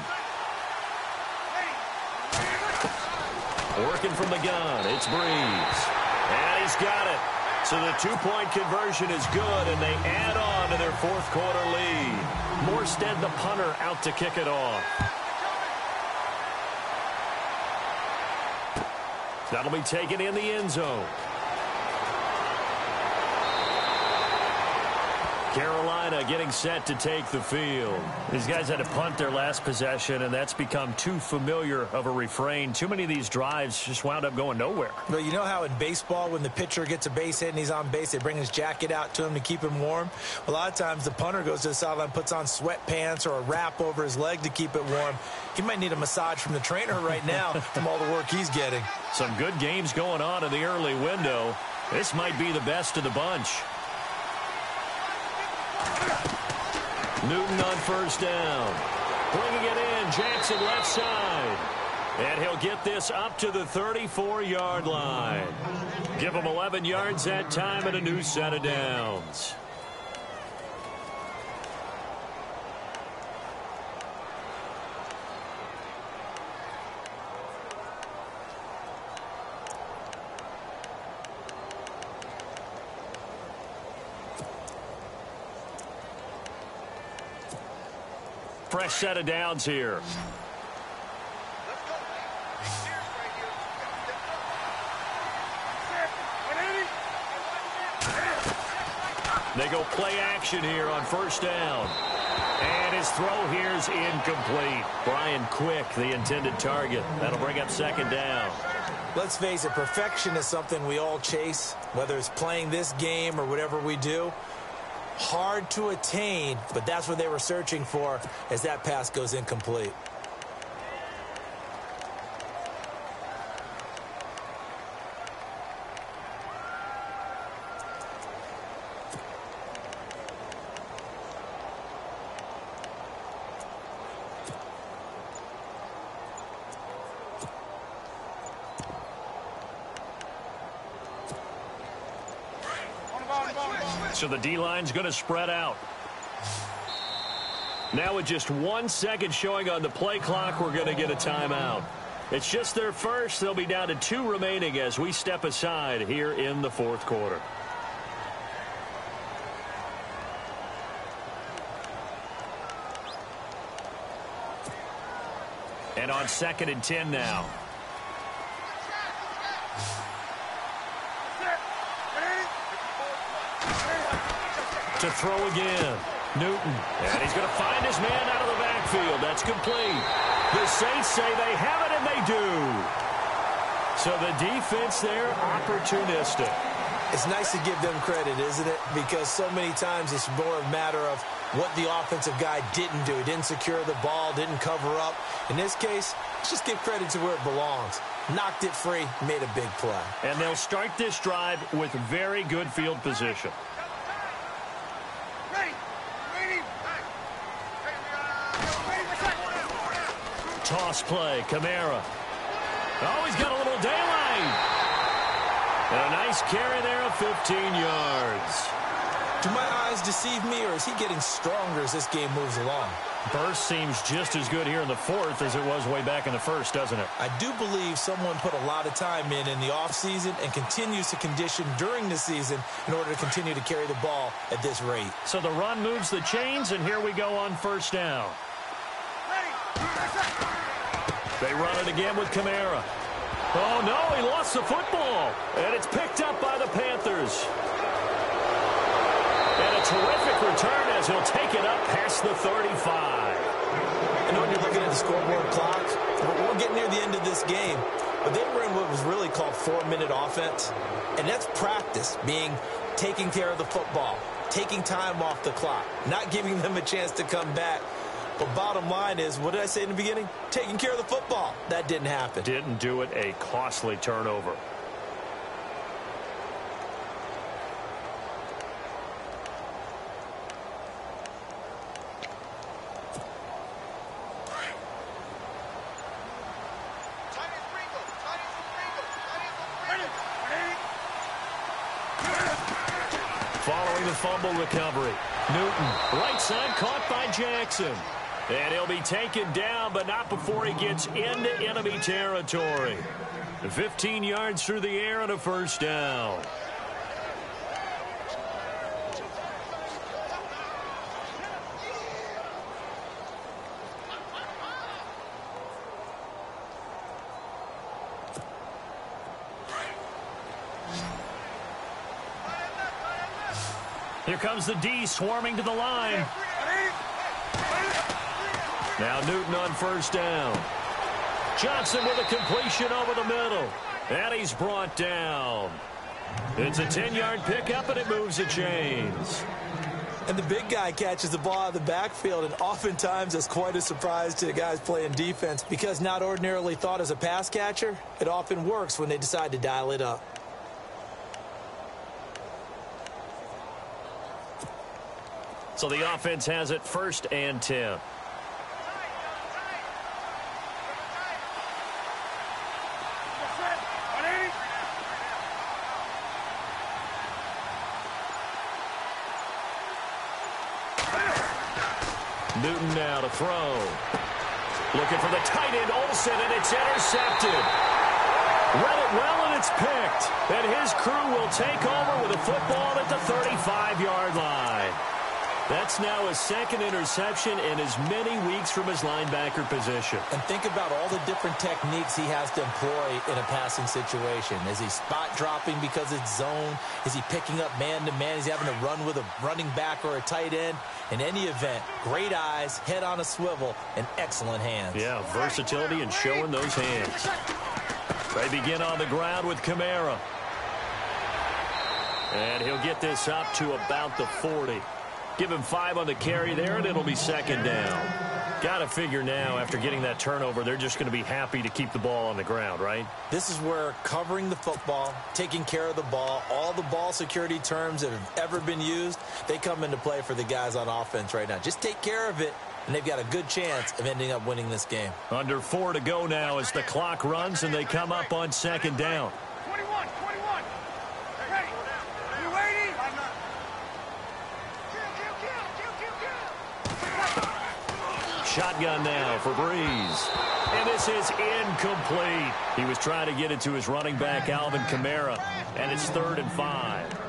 Working from the gun, it's Breeze. And he's got it. So the 2-point conversion is good, and they add on to their 4th quarter lead. Morstead, the punter, out to kick it off. That'll be taken in the end zone. Carolina getting set to take the field. These guys had to punt their last possession, and that's become too familiar of a refrain. Too many of these drives just wound up going nowhere. Well, you know how in baseball, when the pitcher gets a base hit and he's on base, they bring his jacket out to him to keep him warm? A lot of times the punter goes to the sideline, puts on sweatpants or a wrap over his leg to keep it warm. He might need a massage from the trainer right now from all the work he's getting. Some good games going on in the early window. This might be the best of the bunch. Newton on 1st down. Bringing it in, Jackson left side. And he'll get this up to the 34-yard line. Give him 11 yards that time and a new set of downs. Fresh set of downs here. They go play action here on 1st down. And his throw here is incomplete. Brian Quick, the intended target. That'll bring up 2nd down. Let's face it, perfection is something we all chase, whether it's playing this game or whatever we do. Hard to attain, but that's what they were searching for as that pass goes incomplete. So the D-line's going to spread out. Now with just 1 second showing on the play clock, we're going to get a timeout. It's just their first. They'll be down to 2 remaining as we step aside here in the fourth quarter. And on 2nd and 10 now. To throw again. Newton. And he's going to find his man out of the backfield. That's complete. The Saints say they have it, and they do. So the defense there, opportunistic. It's nice to give them credit, isn't it? Because so many times it's more a matter of what the offensive guy didn't do. He didn't secure the ball, didn't cover up. In this case, let's just give credit to where it belongs. Knocked it free, made a big play. And they'll start this drive with very good field position. Toss play, Kamara. Oh, he's got a little daylight. And a nice carry there of 15 yards. Do my eyes deceive me, or is he getting stronger as this game moves along? Burst seems just as good here in the fourth as it was way back in the first, doesn't it? I do believe someone put a lot of time in the offseason and continues to condition during the season in order to continue to carry the ball at this rate. So the run moves the chains, and here we go on first down. They run it again with Kamara. Oh, no, he lost the football. And it's picked up by the Panthers. And a terrific return as he'll take it up past the 35. I know when you're looking at the scoreboard clock, we're getting near the end of this game. But they were in what was really called 4-minute offense. And that's practice, being taking care of the football, taking time off the clock, not giving them a chance to come back. But bottom line is, what did I say in the beginning? Taking care of the football. That didn't happen. Didn't do it. A costly turnover. Following the fumble recovery. Newton, right side, caught by Jackson. And he'll be taken down, but not before he gets into enemy territory. 15 yards through the air and a first down. Here comes the D swarming to the line. Now Newton on first down. Johnson with a completion over the middle. And he's brought down. It's a 10-yard pickup, and it moves the chains. And the big guy catches the ball out of the backfield, and oftentimes it's quite a surprise to the guys playing defense because not ordinarily thought as a pass catcher, it often works when they decide to dial it up. So the offense has it 1st and 10. Newton now to throw. Looking for the tight end, Olsen, and it's intercepted. Read it well, and it's picked. And his crew will take over with a football at the 35-yard line. That's now his 2nd interception in as many weeks from his linebacker position. And think about all the different techniques he has to employ in a passing situation. Is he spot dropping because it's zone? Is he picking up man-to-man? Is he having to run with a running back or a tight end? In any event, great eyes, head on a swivel, and excellent hands. Yeah, versatility and showing those hands. They begin on the ground with Kamara. And he'll get this up to about the 40. Give him 5 on the carry there, and it'll be 2nd down. Got to figure now, after getting that turnover, they're just going to be happy to keep the ball on the ground, right? This is where covering the football, taking care of the ball, all the ball security terms that have ever been used, they come into play for the guys on offense right now. Just take care of it, and they've got a good chance of ending up winning this game. Under 4 to go now as the clock runs, and they come up on 2nd down. 21. Ready. You waiting? Shotgun now for Breeze. And this is incomplete. He was trying to get it to his running back, Alvin Kamara, and it's 3rd and 5.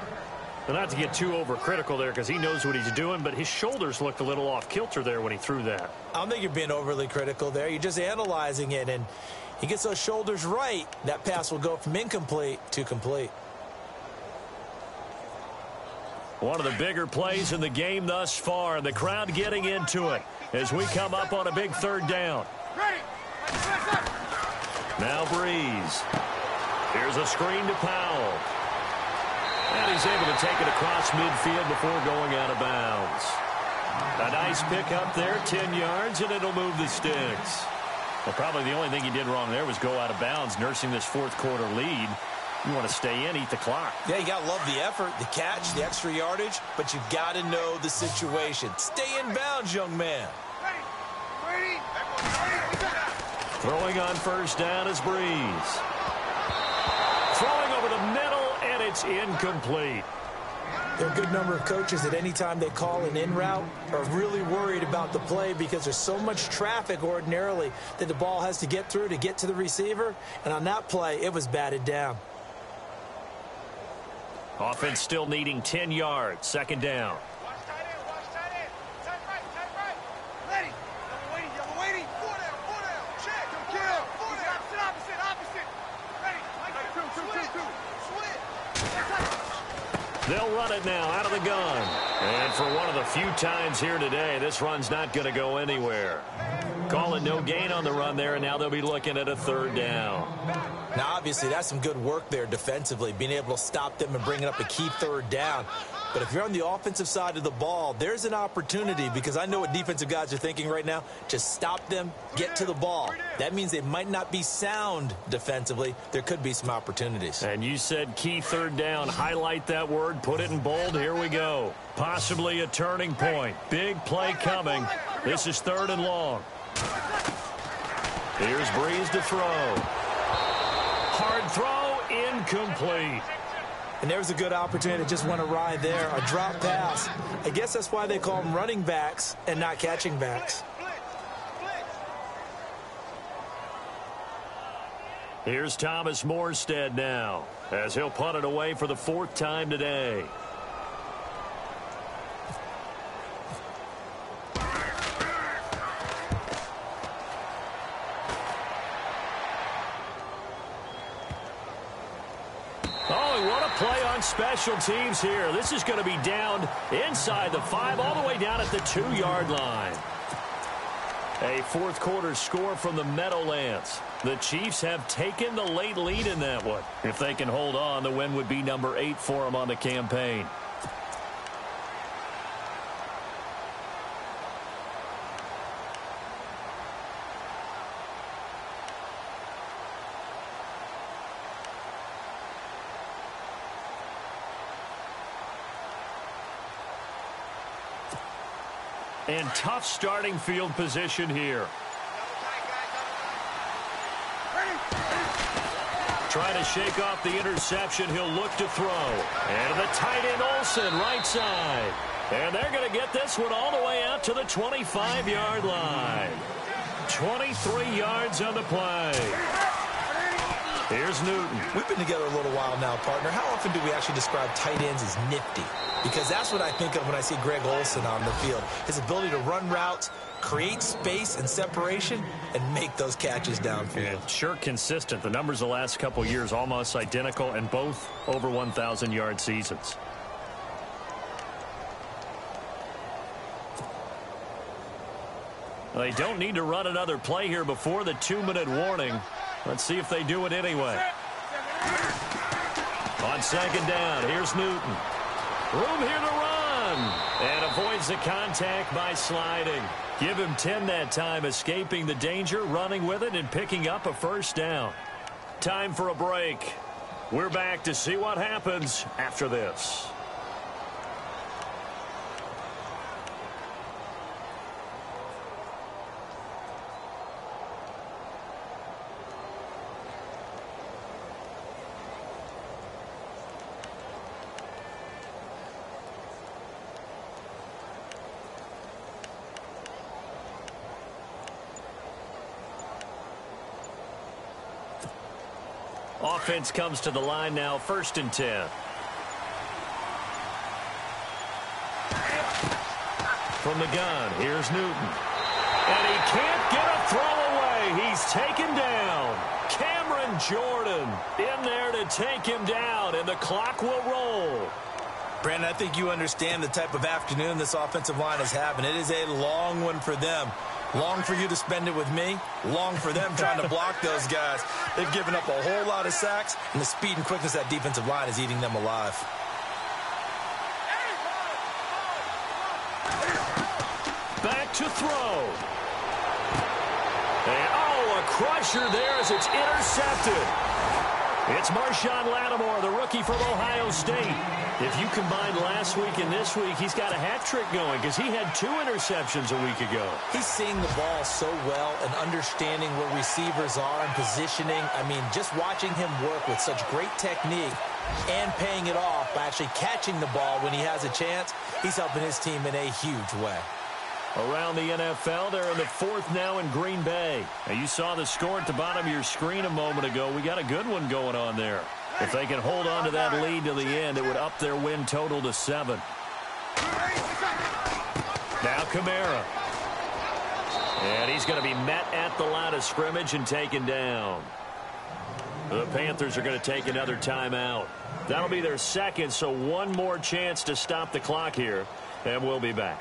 Well, not to get too overcritical there because he knows what he's doing, but his shoulders looked a little off kilter there when he threw that. I don't think you're being overly critical there. You're just analyzing it, and he gets those shoulders right. That pass will go from incomplete to complete. One of the bigger plays in the game thus far, and the crowd getting into it as we come up on a big 3rd down. Now Breeze. Here's a screen to Powell. And he's able to take it across midfield before going out of bounds. A nice pick up there, 10 yards, and it'll move the sticks. Well, probably the only thing he did wrong there was go out of bounds, nursing this 4th quarter lead. You want to stay in, eat the clock. Yeah, you got to love the effort, the catch, the extra yardage, but you got to know the situation. Stay in bounds, young man. Throwing on 1st down is Breeze. Throwing over the middle, and it's incomplete. There are a good number of coaches that any time they call an in route are really worried about the play because there's so much traffic ordinarily that the ball has to get through to get to the receiver. And on that play, it was batted down. Offense still needing 10 yards. 2nd down. They'll run it now out of the gun. And for one of the few times here today, this run's not going to go anywhere. Calling no gain on the run there, and now they'll be looking at a 3rd down. Now, obviously, that's some good work there defensively, being able to stop them and bring up a key 3rd down. But if you're on the offensive side of the ball, there's an opportunity because I know what defensive guys are thinking right now. Just stop them, get to the ball. That means they might not be sound defensively. There could be some opportunities. And you said key 3rd down. Highlight that word. Put it in bold. Here we go. Possibly a turning point. Big play coming. This is 3rd and long. Here's Breeze to throw. Hard throw. Incomplete. And there's a good opportunity. Just went awry there. A drop pass. I guess that's why they call them running backs and not catching backs. Here's Thomas Morstead now as he'll punt it away for the 4th time today. Play on special teams here. This is going to be down inside the 5, all the way down at the 2-yard line. A 4th quarter score from the Meadowlands. The Chiefs have taken the late lead in that one. If they can hold on, the win would be number 8 for them on the campaign. And tough starting field position here. Trying to shake off the interception. He'll look to throw. And the tight end Olsen, right side. And they're going to get this one all the way out to the 25-yard line. 23 yards on the play. Here's Newton. We've been together a little while now, partner. How often do we actually describe tight ends as nifty? Because that's what I think of when I see Greg Olsen on the field. His ability to run routes, create space and separation, and make those catches downfield. And sure consistent. The numbers the last couple years almost identical, and both over 1,000-yard seasons. They don't need to run another play here before the 2-minute warning. Let's see if they do it anyway. On 2nd down, here's Newton. Room here to run. And avoids the contact by sliding. Give him 10 that time, escaping the danger, running with it, and picking up a 1st down. Time for a break. We're back to see what happens after this. Offense comes to the line now, 1st and 10. From the gun, here's Newton. And he can't get a throw away. He's taken down. Cameron Jordan in there to take him down, and the clock will roll. Brandon, I think you understand the type of afternoon this offensive line is having. It is a long one for them. Long for you to spend it with me. Long for them trying to block those guys. They've given up a whole lot of sacks, and the speed and quickness of that defensive line is eating them alive. Back to throw. And, a crusher there as it's intercepted. It's Marshawn Lattimore, the rookie from Ohio State. If you combine last week and this week, he's got a hat trick going because he had 2 interceptions a week ago. He's seeing the ball so well and understanding where receivers are and positioning. I mean, just watching him work with such great technique and paying it off by actually catching the ball when he has a chance, he's helping his team in a huge way. Around the NFL, they're in the 4th now in Green Bay. Now, you saw the score at the bottom of your screen a moment ago. We got a good one going on there. If they can hold on to that lead to the end, it would up their win total to 7. Now Kamara. And he's going to be met at the line of scrimmage and taken down. The Panthers are going to take another timeout. That'll be their 2nd, so one more chance to stop the clock here, and we'll be back.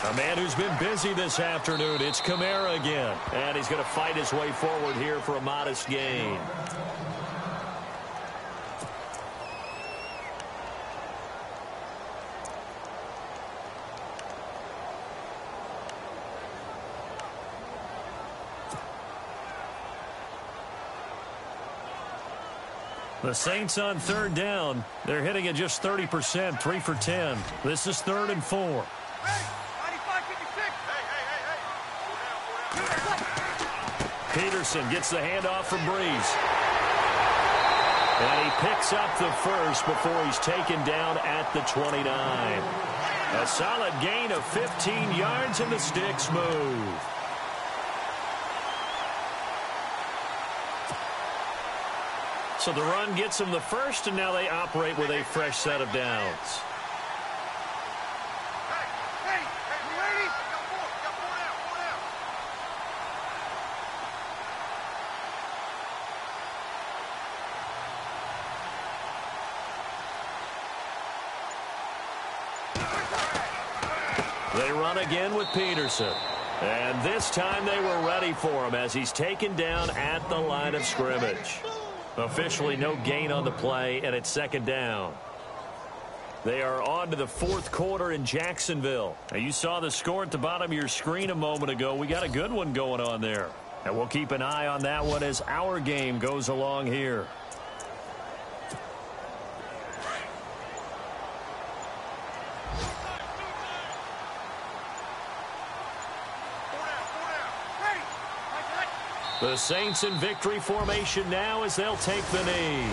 A man who's been busy this afternoon, it's Kamara again. And he's going to fight his way forward here for a modest gain. The Saints on 3rd down. They're hitting at just 30%, 3 for 10. This is 3rd and 4. Peterson gets the handoff from Breeze. And he picks up the first before he's taken down at the 29. A solid gain of 15 yards, and the sticks move. So the run gets them the first, and now they operate with a fresh set of downs. They run again with Peterson. And this time they were ready for him as he's taken down at the line of scrimmage. Officially no gain on the play, and it's 2nd down. They are on to the 4th quarter in Jacksonville. Now, you saw the score at the bottom of your screen a moment ago. We got a good one going on there. And we'll keep an eye on that one as our game goes along here. The Saints in victory formation now as they'll take the knee.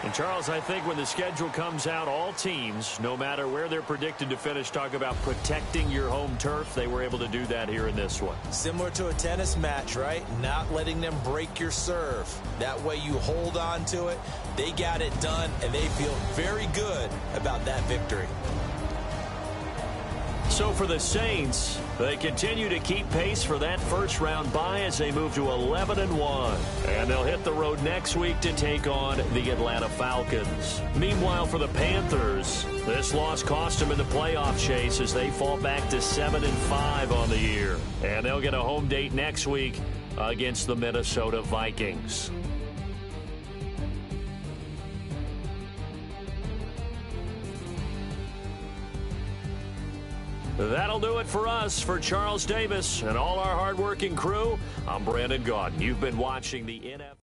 And, Charles, I think when the schedule comes out, all teams, no matter where they're predicted to finish, talk about protecting your home turf. They were able to do that here in this one. Similar to a tennis match, right? Not letting them break your serve. That way you hold on to it. They got it done, and they feel very good about that victory. So for the Saints, they continue to keep pace for that first-round bye as they move to 11-1. And they'll hit the road next week to take on the Atlanta Falcons. Meanwhile, for the Panthers, this loss cost them in the playoff chase as they fall back to 7-5 on the year. And they'll get a home date next week against the Minnesota Vikings. That'll do it for us. For Charles Davis and all our hardworking crew, I'm Brandon Gaudin. You've been watching the NFL.